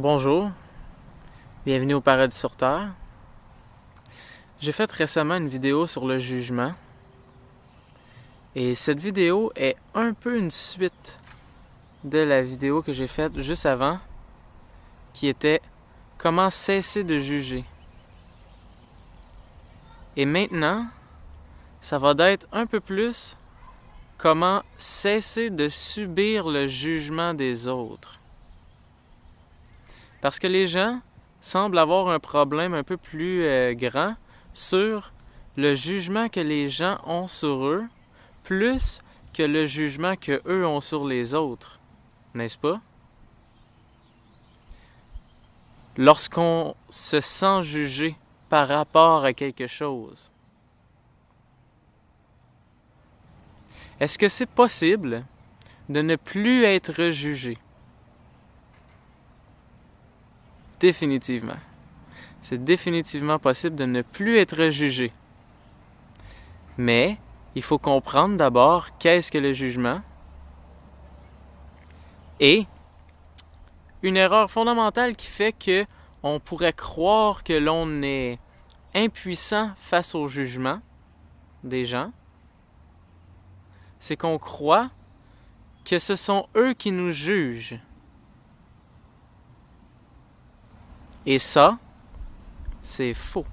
Bonjour, bienvenue au Paradis sur Terre. J'ai fait récemment une vidéo sur le jugement et cette vidéo est un peu une suite de la vidéo que j'ai faite juste avant qui était comment cesser de juger. Et maintenant, ça va d'être un peu plus comment cesser de subir le jugement des autres. Parce que les gens semblent avoir un problème un peu plus grand sur le jugement que les gens ont sur eux, plus que le jugement que eux ont sur les autres. N'est-ce pas? Lorsqu'on se sent jugé par rapport à quelque chose, est-ce que c'est possible de ne plus être jugé? Définitivement. C'est définitivement possible de ne plus être jugé. Mais il faut comprendre d'abord qu'est-ce que le jugement. Et une erreur fondamentale qui fait que on pourrait croire que l'on est impuissant face au jugement des gens, c'est qu'on croit que ce sont eux qui nous jugent. Et ça, c'est faux.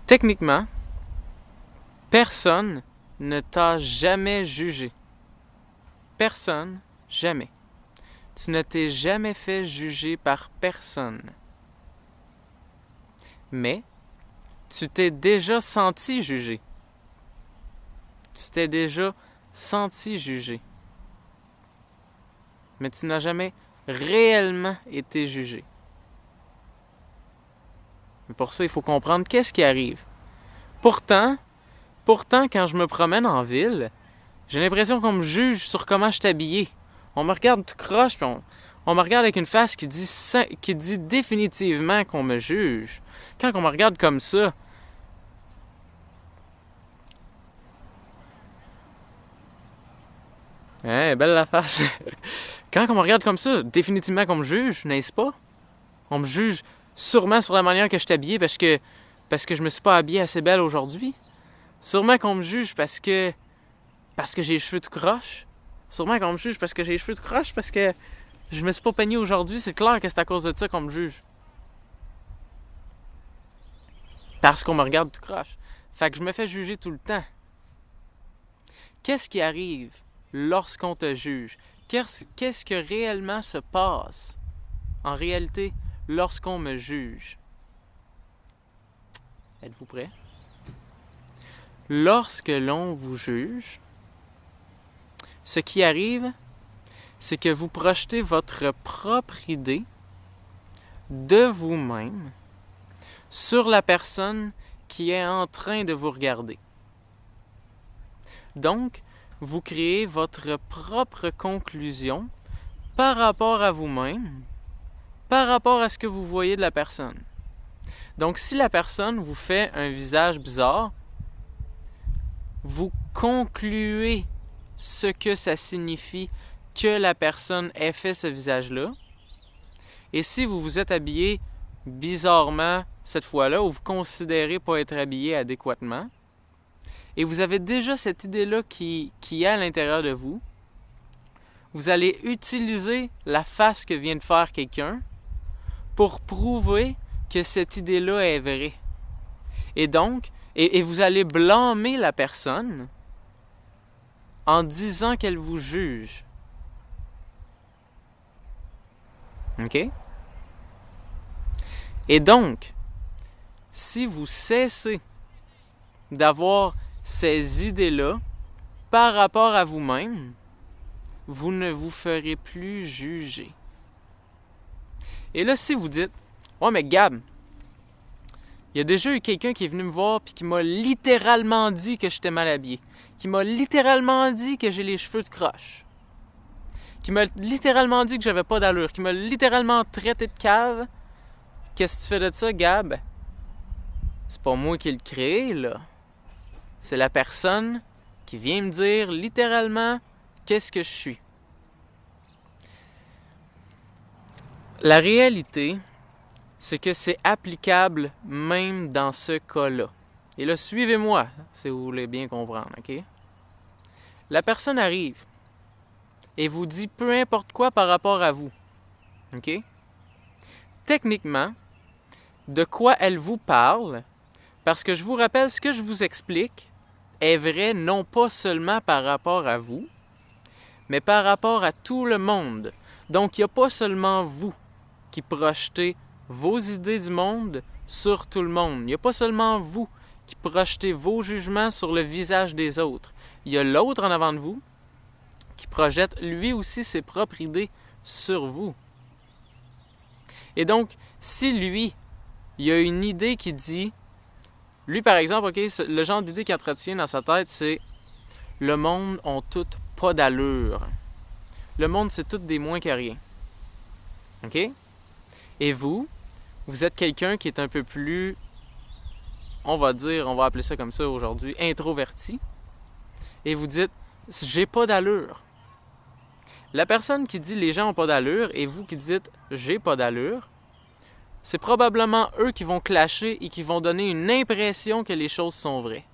Techniquement, personne ne t'a jamais jugé. Personne, jamais. Tu ne t'es jamais fait juger par personne. Mais, tu t'es déjà senti jugé. Tu t'es déjà senti jugé. Mais tu n'as jamais réellement été jugé. Mais pour ça, il faut comprendre qu'est-ce qui arrive. Pourtant, quand je me promène en ville, j'ai l'impression qu'on me juge sur comment je suis habillé. On me regarde tout croche, puis on me regarde avec une face qui dit définitivement qu'on me juge. Quand on me regarde comme ça, hein, belle la face. Quand on me regarde comme ça, définitivement qu'on me juge, n'est-ce pas? On me juge sûrement sur la manière que je suis habillé parce que je me suis pas habillé assez belle aujourd'hui. Sûrement qu'on me juge parce que j'ai les cheveux tout croche. Sûrement qu'on me juge parce que j'ai les cheveux tout croche parce que je me suis pas peigné aujourd'hui. C'est clair que c'est à cause de ça qu'on me juge. Parce qu'on me regarde tout croche. Fait que je me fais juger tout le temps. Qu'est-ce qui arrive lorsqu'on te juge? Qu'est-ce que réellement se passe en réalité lorsqu'on me juge? Êtes-vous prêts? Lorsque l'on vous juge, ce qui arrive, c'est que vous projetez votre propre idée de vous-même sur la personne qui est en train de vous regarder. Donc, vous créez votre propre conclusion par rapport à vous-même, par rapport à ce que vous voyez de la personne. Donc, si la personne vous fait un visage bizarre, vous concluez ce que ça signifie que la personne ait fait ce visage-là. Et si vous vous êtes habillé bizarrement cette fois-là, ou vous considérez pas être habillé adéquatement, et vous avez déjà cette idée-là qui est à l'intérieur de vous, vous allez utiliser la face que vient de faire quelqu'un pour prouver que cette idée-là est vraie. Et donc, et vous allez blâmer la personne en disant qu'elle vous juge. OK? Et donc, si vous cessez d'avoir ces idées-là par rapport à vous-même, vous ne vous ferez plus juger. Et là, si vous dites, « Ouais, mais Gab, il y a déjà eu quelqu'un qui est venu me voir et qui m'a littéralement dit que j'étais mal habillé. Qui m'a littéralement dit que j'ai les cheveux de croche. Qui m'a littéralement dit que j'avais pas d'allure. Qui m'a littéralement traité de cave. Qu'est-ce que tu fais de ça, Gab? C'est pas moi qui le crée, là. C'est la personne qui vient me dire littéralement qu'est-ce que je suis. » La réalité, c'est que c'est applicable même dans ce cas-là. Et là, suivez-moi si vous voulez bien comprendre, OK? La personne arrive et vous dit peu importe quoi par rapport à vous, OK? Techniquement, de quoi elle vous parle, parce que je vous rappelle, ce que je vous explique est vrai non pas seulement par rapport à vous, mais par rapport à tout le monde. Donc, il n'y a pas seulement vous qui projetez vos idées du monde sur tout le monde. Il n'y a pas seulement vous qui projetez vos jugements sur le visage des autres. Il y a l'autre en avant de vous qui projette lui aussi ses propres idées sur vous. Et donc, si lui, il y a une idée qui dit, lui par exemple, ok, le genre d'idée qu'il entretient dans sa tête, c'est le monde ont tout pas d'allure. Le monde, c'est tout des moins que rien. OK? Et vous êtes quelqu'un qui est un peu plus, on va appeler ça comme ça aujourd'hui, introverti. Et vous dites, j'ai pas d'allure. La personne qui dit les gens ont pas d'allure et vous qui dites j'ai pas d'allure, c'est probablement eux qui vont clasher et qui vont donner une impression que les choses sont vraies.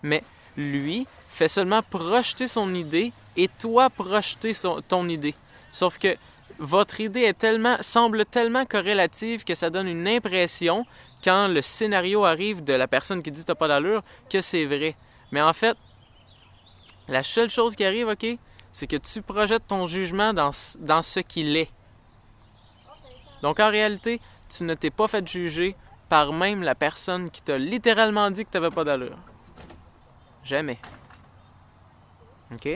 Mais lui fait seulement projeter son idée et toi projeter ton idée. Sauf que votre idée semble tellement corrélative que ça donne une impression, quand le scénario arrive de la personne qui dit t'as pas d'allure, que c'est vrai. Mais en fait, la seule chose qui arrive, OK, c'est que tu projettes ton jugement dans ce qu'il est. Donc en réalité, tu ne t'es pas fait juger par même la personne qui t'a littéralement dit que tu n'avais pas d'allure. Jamais. OK?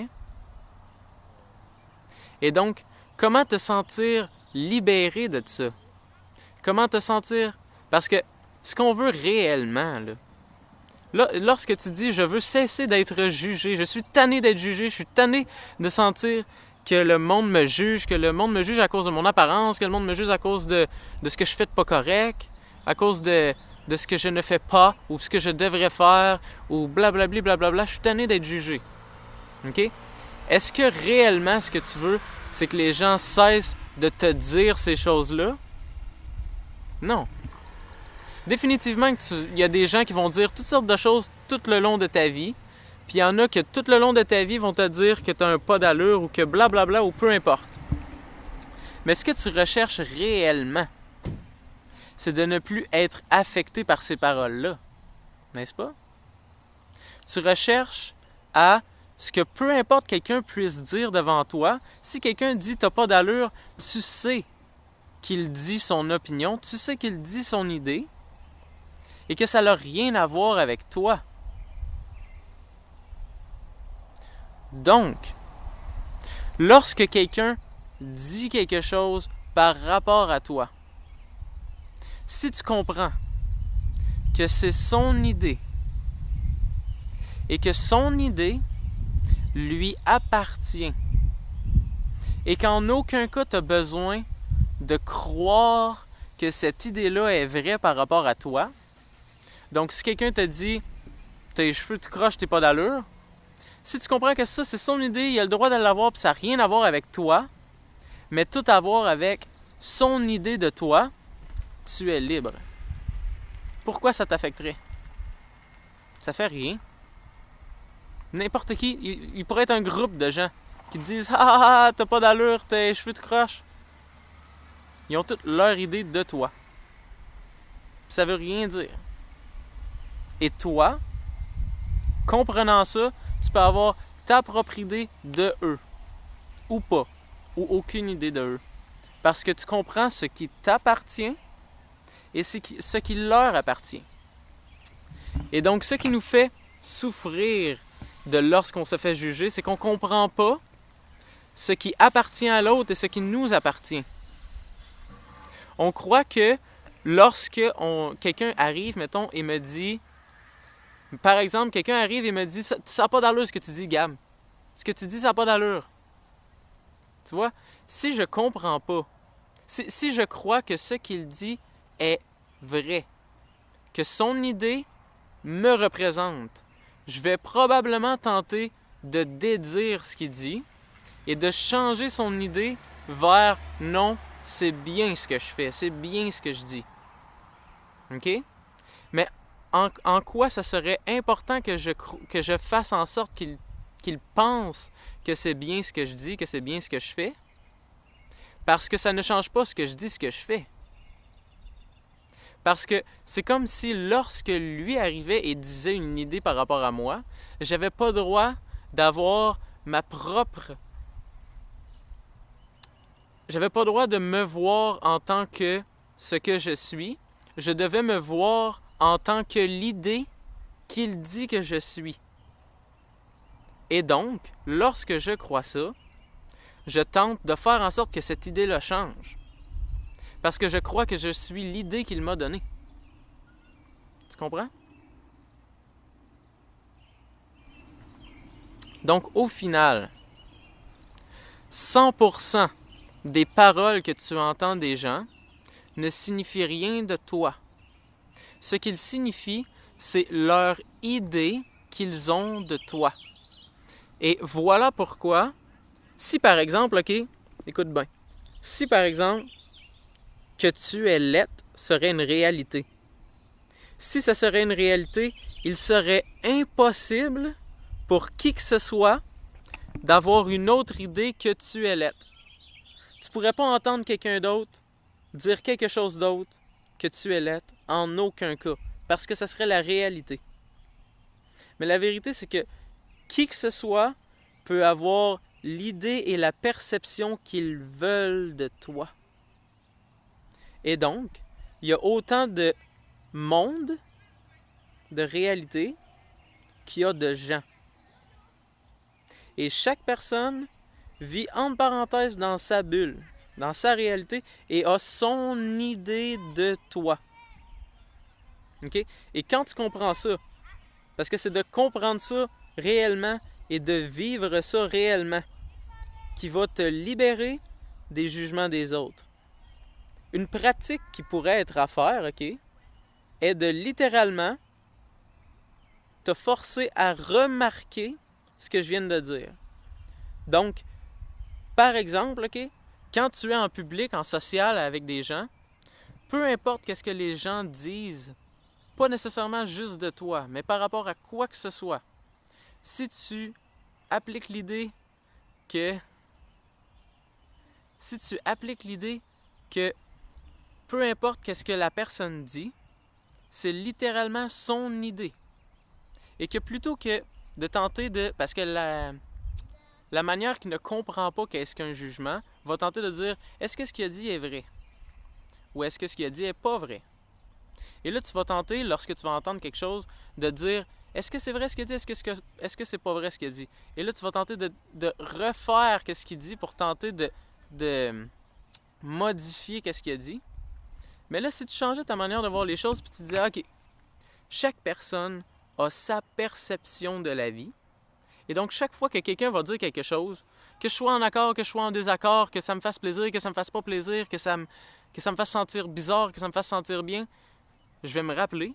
Et donc, comment te sentir libéré de ça? Comment te sentir... Parce que ce qu'on veut réellement, lorsque tu dis « je veux cesser d'être jugé, je suis tanné d'être jugé, je suis tanné de sentir que le monde me juge, que le monde me juge à cause de mon apparence, que le monde me juge à cause de ce que je fais de pas correct, à cause de ce que je ne fais pas, ou ce que je devrais faire, ou blablabli, blablabla, je suis tanné d'être jugé. » OK? Est-ce que réellement ce que tu veux, c'est que les gens cessent de te dire ces choses-là? Non. Définitivement, il y a des gens qui vont dire toutes sortes de choses tout le long de ta vie, puis il y en a que tout le long de ta vie vont te dire que tu as un pas d'allure ou que blablabla ou peu importe. Mais ce que tu recherches réellement, c'est de ne plus être affecté par ces paroles-là. N'est-ce pas? Tu recherches à ce que peu importe quelqu'un puisse dire devant toi. Si quelqu'un dit « t'as pas d'allure », tu sais qu'il dit son opinion, tu sais qu'il dit son idée et que ça n'a rien à voir avec toi. Donc, lorsque quelqu'un dit quelque chose par rapport à toi, si tu comprends que c'est son idée et que son idée lui appartient et qu'en aucun cas tu as besoin de croire que cette idée-là est vraie par rapport à toi. Donc, si quelqu'un te dit « tes cheveux tu croches, t'es pas d'allure », si tu comprends que ça, c'est son idée, il a le droit de l'avoir, puis ça n'a rien à voir avec toi, mais tout à voir avec son idée de toi, tu es libre. Pourquoi ça t'affecterait? Ça fait rien. N'importe qui, il pourrait être un groupe de gens qui te disent « ah, t'as pas d'allure, tes cheveux te croches ». Ils ont toute leur idée de toi. Puis ça veut rien dire. Et toi, comprenant ça, tu peux avoir ta propre idée de eux. Ou pas. Ou aucune idée de eux. Parce que tu comprends ce qui t'appartient et ce qui leur appartient. Et donc, ce qui nous fait souffrir de lorsqu'on se fait juger, c'est qu'on ne comprend pas ce qui appartient à l'autre et ce qui nous appartient. On croit que lorsque quelqu'un arrive, mettons, et me dit... Par exemple, quelqu'un arrive et me dit « ça n'a pas d'allure ce que tu dis, Gab. Ce que tu dis, ça n'a pas d'allure. » Tu vois, si je comprends pas, si je crois que ce qu'il dit est vrai, que son idée me représente, je vais probablement tenter de dédire ce qu'il dit et de changer son idée vers « non, c'est bien ce que je fais, c'est bien ce que je dis. OK? Mais en quoi ça serait important que je fasse en sorte qu'il pense que c'est bien ce que je dis, que c'est bien ce que je fais? Parce que ça ne change pas ce que je dis, ce que je fais. Parce que c'est comme si lorsque lui arrivait et disait une idée par rapport à moi, j'avais pas droit d'avoir ma propre... J'avais pas droit de me voir en tant que ce que je suis. Je devais me voir en tant que l'idée qu'il dit que je suis. Et donc, lorsque je crois ça, je tente de faire en sorte que cette idée-là change. Parce que je crois que je suis l'idée qu'il m'a donnée. Tu comprends? Donc, au final, 100% des paroles que tu entends des gens ne signifient rien de toi. Ce qu'ils signifient, c'est leur idée qu'ils ont de toi. Et voilà pourquoi, si par exemple, OK, écoute bien, si par exemple, que tu es laide serait une réalité. Si ça serait une réalité, il serait impossible pour qui que ce soit d'avoir une autre idée que tu es laide. Tu ne pourrais pas entendre quelqu'un d'autre dire quelque chose d'autre que tu es laide en aucun cas, parce que ça serait la réalité. Mais la vérité, c'est que qui que ce soit peut avoir l'idée et la perception qu'ils veulent de toi. Et donc, il y a autant de monde, de réalité, qu'il y a de gens. Et chaque personne vit entre parenthèses dans sa bulle, dans sa réalité, et a son idée de toi. OK? Et quand tu comprends ça, parce que c'est de comprendre ça réellement et de vivre ça réellement qui va te libérer des jugements des autres. Une pratique qui pourrait être à faire, OK, est de littéralement te forcer à remarquer ce que je viens de dire. Donc, par exemple, OK, quand tu es en public, en social avec des gens, peu importe qu'est-ce que les gens disent, pas nécessairement juste de toi, mais par rapport à quoi que ce soit, si tu appliques l'idée que peu importe qu'est-ce que la personne dit, c'est littéralement son idée. Et que plutôt que de tenter de... Parce que la manière qui ne comprend pas qu'est-ce qu'un jugement va tenter de dire est-ce que ce qu'il a dit est vrai? Ou est-ce que ce qu'il a dit est pas vrai? Et là, tu vas tenter, lorsque tu vas entendre quelque chose, de dire est-ce que c'est vrai ce qu'il a dit? Est-ce que c'est pas vrai ce qu'il a dit? Et là, tu vas tenter de refaire ce qu'il dit pour tenter de modifier ce qu'il a dit. Mais là, si tu changeais ta manière de voir les choses, puis tu disais, OK, chaque personne a sa perception de la vie. Et donc, chaque fois que quelqu'un va dire quelque chose, que je sois en accord, que je sois en désaccord, que ça me fasse plaisir, que ça me fasse pas plaisir, que ça me fasse sentir bizarre, que ça me fasse sentir bien, je vais me rappeler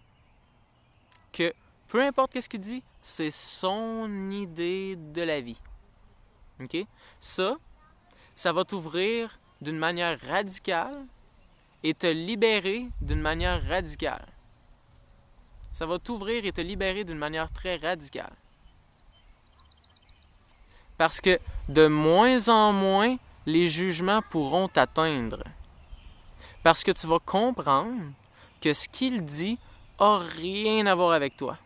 que peu importe ce qu'il dit, c'est son idée de la vie. OK? Ça va t'ouvrir d'une manière radicale et te libérer d'une manière radicale. Ça va t'ouvrir et te libérer d'une manière très radicale. Parce que de moins en moins, les jugements pourront t'atteindre. Parce que tu vas comprendre que ce qu'il dit n'a rien à voir avec toi.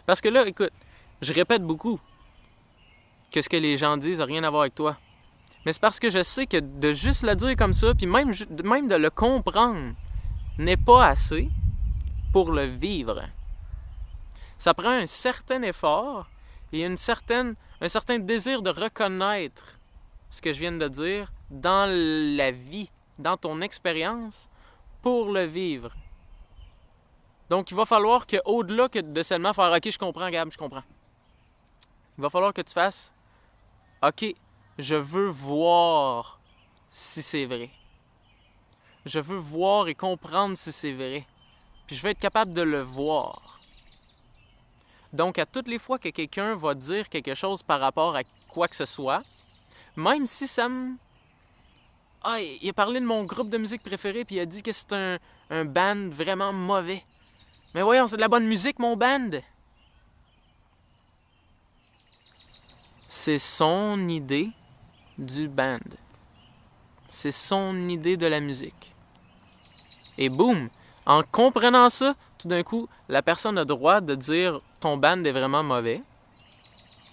Parce que là, écoute, je répète beaucoup que ce que les gens disent n'a rien à voir avec toi. Mais c'est parce que je sais que de juste le dire comme ça, puis même de le comprendre, n'est pas assez pour le vivre. Ça prend un certain effort et un certain désir de reconnaître ce que je viens de dire dans la vie, dans ton expérience, pour le vivre. Donc, il va falloir qu'au-delà de seulement faire « OK, je comprends, Gab, je comprends », il va falloir que tu fasses « OK, je veux voir si c'est vrai. Je veux voir et comprendre si c'est vrai. Puis je veux être capable de le voir. » Donc, à toutes les fois que quelqu'un va dire quelque chose par rapport à quoi que ce soit, même si ça me Ah, il a parlé de mon groupe de musique préféré, puis il a dit que c'est un band vraiment mauvais. Mais voyons, c'est de la bonne musique, mon band! C'est son idée du band. C'est son idée de la musique. Et boum! En comprenant ça, tout d'un coup, la personne a le droit de dire « ton band est vraiment mauvais »,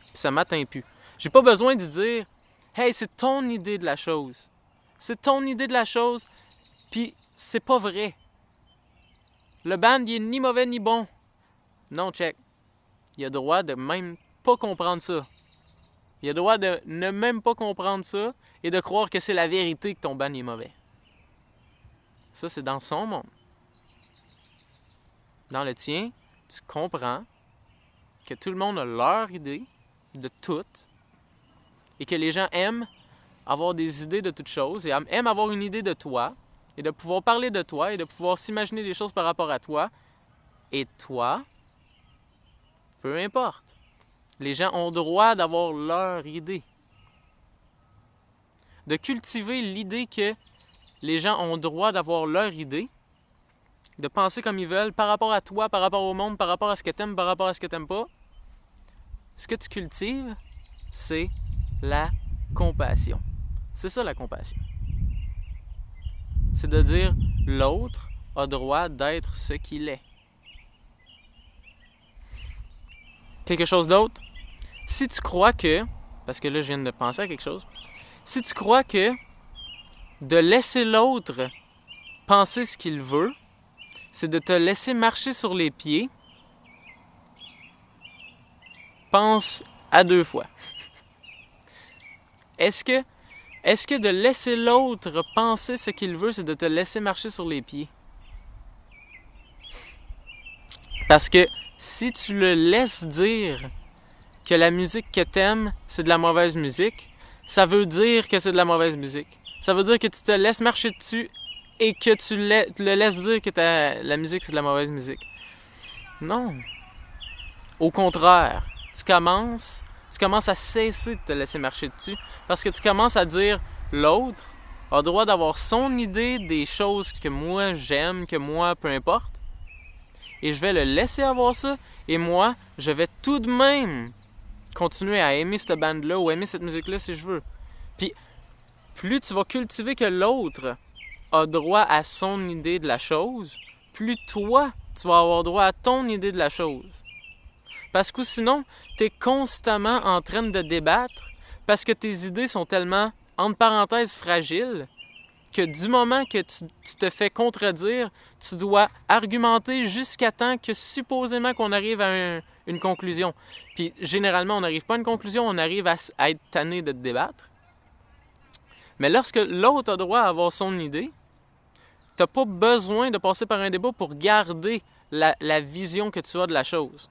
puis ça m'atteint plus. J'ai pas besoin de dire « hey, c'est ton idée de la chose ». C'est ton idée de la chose, puis c'est pas vrai. Le band, il est ni mauvais ni bon. Non, check. Il a le droit de même pas comprendre ça. Il a le droit de ne même pas comprendre ça et de croire que c'est la vérité que ton band est mauvais. Ça, c'est dans son monde. Dans le tien, tu comprends que tout le monde a leur idée de tout et que les gens aiment avoir des idées de toutes choses et aiment avoir une idée de toi et de pouvoir parler de toi et de pouvoir s'imaginer des choses par rapport à toi. Et toi, peu importe. Les gens ont le droit d'avoir leur idée. De cultiver l'idée que les gens ont le droit d'avoir leur idée, de penser comme ils veulent par rapport à toi, par rapport au monde, par rapport à ce que t'aimes, par rapport à ce que t'aimes pas. Ce que tu cultives, c'est la compassion. C'est ça la compassion. C'est de dire l'autre a droit d'être ce qu'il est. Quelque chose d'autre? Si tu crois que, parce que là je viens de penser à quelque chose, si tu crois que de laisser l'autre penser ce qu'il veut, c'est de te laisser marcher sur les pieds, pense à 2 fois. Est-ce que de laisser l'autre penser ce qu'il veut, c'est de te laisser marcher sur les pieds? Parce que si tu le laisses dire que la musique que t'aimes, c'est de la mauvaise musique, ça veut dire que c'est de la mauvaise musique. Ça veut dire que tu te laisses marcher dessus et que tu le laisses dire que la musique, c'est de la mauvaise musique. Non. Au contraire, tu commences à cesser de te laisser marcher dessus parce que tu commences à dire l'autre a le droit d'avoir son idée des choses que moi j'aime, que moi peu importe, et je vais le laisser avoir ça, et moi je vais tout de même continuer à aimer cette bande-là ou aimer cette musique-là si je veux. Puis plus tu vas cultiver que l'autre a droit à son idée de la chose, plus toi tu vas avoir droit à ton idée de la chose. Parce que sinon, tu es constamment en train de débattre parce que tes idées sont tellement, entre parenthèses, fragiles que du moment que tu te fais contredire, tu dois argumenter jusqu'à temps que supposément qu'on arrive à une conclusion. Puis généralement, on n'arrive pas à une conclusion, on arrive à être tanné de te débattre. Mais lorsque l'autre a droit à avoir son idée, tu n'as pas besoin de passer par un débat pour garder la vision que tu as de la chose.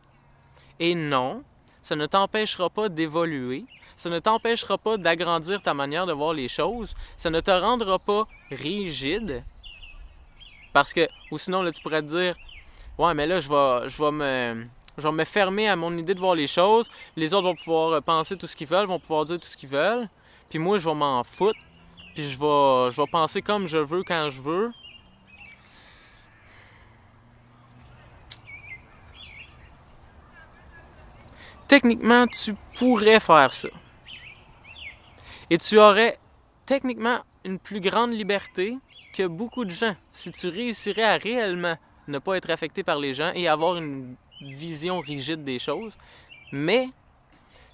Et non, ça ne t'empêchera pas d'évoluer, ça ne t'empêchera pas d'agrandir ta manière de voir les choses, ça ne te rendra pas rigide, parce que, ou sinon là tu pourrais te dire, ouais mais là je vais me fermer à mon idée de voir les choses, les autres vont pouvoir penser tout ce qu'ils veulent, vont pouvoir dire tout ce qu'ils veulent, puis moi je vais m'en foutre, puis je vais penser comme je veux quand je veux. Techniquement, tu pourrais faire ça. Et tu aurais techniquement une plus grande liberté que beaucoup de gens si tu réussirais à réellement ne pas être affecté par les gens et avoir une vision rigide des choses. Mais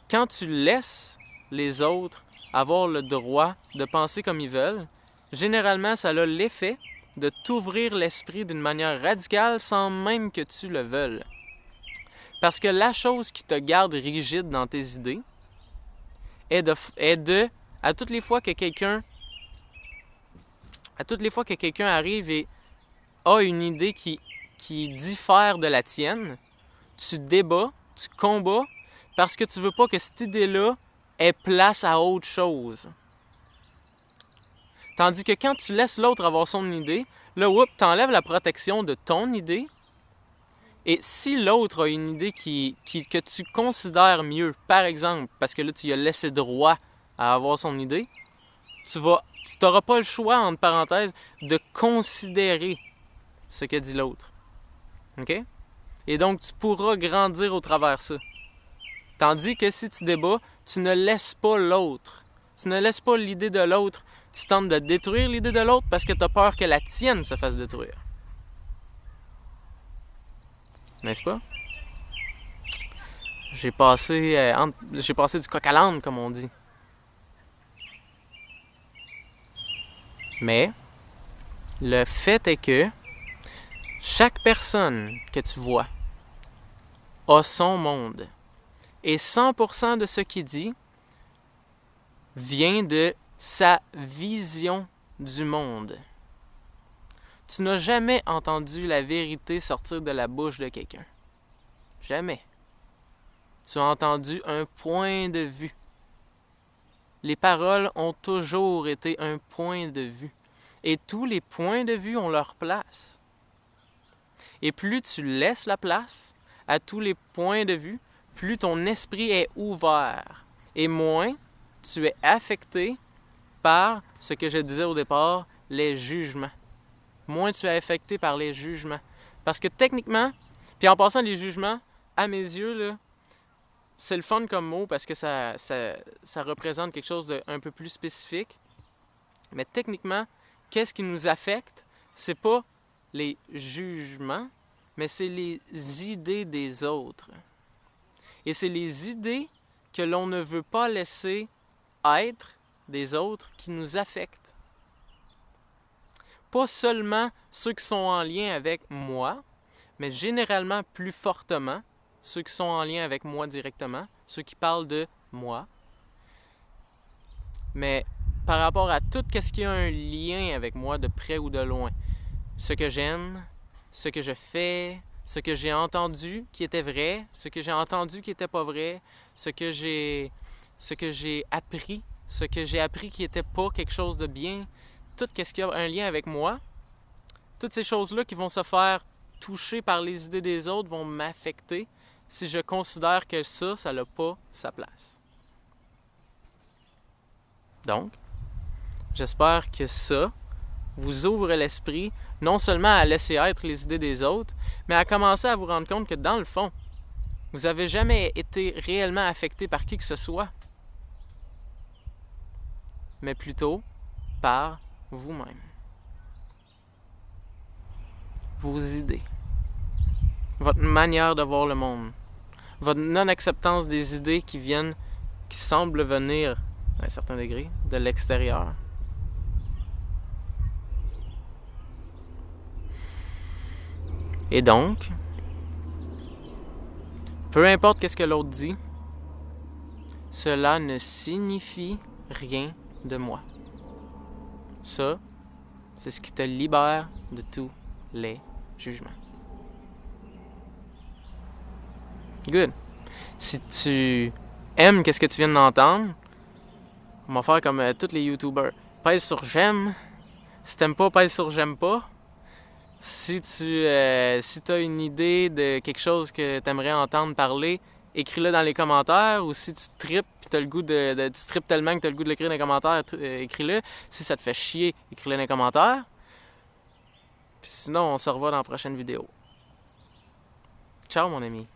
quand tu laisses les autres avoir le droit de penser comme ils veulent, généralement, ça a l'effet de t'ouvrir l'esprit d'une manière radicale sans même que tu le veuilles. Parce que la chose qui te garde rigide dans tes idées est de à toutes les fois que quelqu'un arrive et a une idée qui diffère de la tienne, tu débats, tu combats parce que tu veux pas que cette idée-là ait place à autre chose. Tandis que quand tu laisses l'autre avoir son idée, là, t'enlèves la protection de ton idée. Et si l'autre a une idée que tu considères mieux, par exemple, parce que là, tu lui as laissé droit à avoir son idée, tu vas Tu n'auras pas le choix, entre parenthèses, de considérer ce que dit l'autre. OK? Et donc, tu pourras grandir au travers de ça. Tandis que si tu débats, tu ne laisses pas l'autre. Tu ne laisses pas l'idée de l'autre. Tu tentes de détruire l'idée de l'autre parce que tu as peur que la tienne se fasse détruire. N'est-ce pas? J'ai passé du coq à l'âne, comme on dit. Mais, le fait est que chaque personne que tu vois a son monde. Et 100% de ce qu'il dit vient de sa vision du monde. Tu n'as jamais entendu la vérité sortir de la bouche de quelqu'un. Jamais. Tu as entendu un point de vue. Les paroles ont toujours été un point de vue. Et tous les points de vue ont leur place. Et plus tu laisses la place à tous les points de vue, plus ton esprit est ouvert. Et moins tu es affecté par ce que je disais au départ, les jugements. Moins tu es affecté par les jugements. Parce que techniquement, puis en passant les jugements, à mes yeux, là, c'est le fun comme mot parce que ça représente quelque chose d'un peu plus spécifique. Mais techniquement, qu'est-ce qui nous affecte? C'est pas les jugements, mais c'est les idées des autres. Et c'est les idées que l'on ne veut pas laisser être des autres qui nous affectent. Pas seulement ceux qui sont en lien avec moi, mais généralement plus fortement ceux qui sont en lien avec moi directement, ceux qui parlent de moi. Mais par rapport à tout ce qui a un lien avec moi de près ou de loin, ce que j'aime, ce que je fais, ce que j'ai entendu qui était vrai, ce que j'ai entendu qui n'était pas vrai, ce que j'ai appris, ce que j'ai appris qui n'était pas quelque chose de bien, tout ce qui a un lien avec moi, toutes ces choses-là qui vont se faire toucher par les idées des autres vont m'affecter si je considère que ça n'a pas sa place. Donc, j'espère que ça vous ouvre l'esprit non seulement à laisser être les idées des autres, mais à commencer à vous rendre compte que dans le fond, vous n'avez jamais été réellement affecté par qui que ce soit, mais plutôt par vous-même. Vos idées, votre manière de voir le monde, votre non-acceptance des idées qui semblent venir, à un certain degré, de l'extérieur. Et donc, peu importe qu'est-ce que l'autre dit, cela ne signifie rien de moi. Ça, c'est ce qui te libère de tous les jugements. Good. Si tu aimes qu'est-ce que tu viens d'entendre, on va faire comme tous les YouTubers. Pèse sur j'aime. Si t'aimes pas, pèse sur j'aime pas. Si tu as une idée de quelque chose que tu aimerais entendre parler, écris-le dans les commentaires. Ou si tu tripes et tu as le goût tu tripes tellement que tu as le goût de l'écrire dans les commentaires, écris-le. Si ça te fait chier, écris-le dans les commentaires. Puis sinon, on se revoit dans la prochaine vidéo. Ciao mon ami.